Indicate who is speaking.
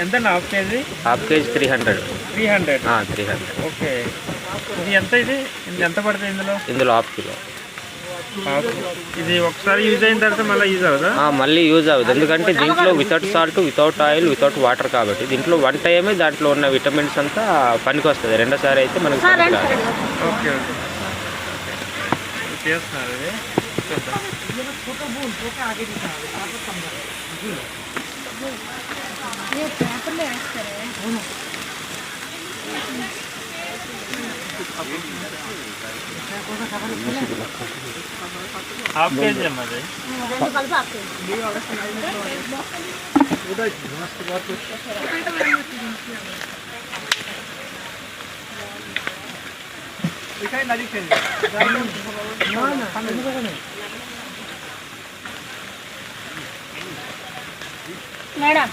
Speaker 1: ఎంతండి half KG?
Speaker 2: Half KG 300.
Speaker 1: 300.
Speaker 2: 300.
Speaker 1: Okay. ఇది ఎంత? ఇది ఎంత పడుతుంది ఇందులో?
Speaker 2: ఇందులో హాఫ్ కిలో.
Speaker 1: ఇది ఒకసారి యూజ్ అయిన తర్వాత మళ్ళీ యూజ్ అవుదా?
Speaker 2: మళ్ళీ యూజ్ అవ్వదు, ఎందుకంటే దీంట్లో without salt, without oil, without water కాబట్టి దీంట్లో వన్ టైమే దాంట్లో ఉన్న విటమిన్స్ అంతా పనికి వస్తుంది. రెండోసారి అయితే మనకు పనికి రాదు.
Speaker 1: ఓకే ఓకే చేస్తున్నారు ఇది. హాఫ్ కేజీ అమ్మా అది.
Speaker 3: మేడం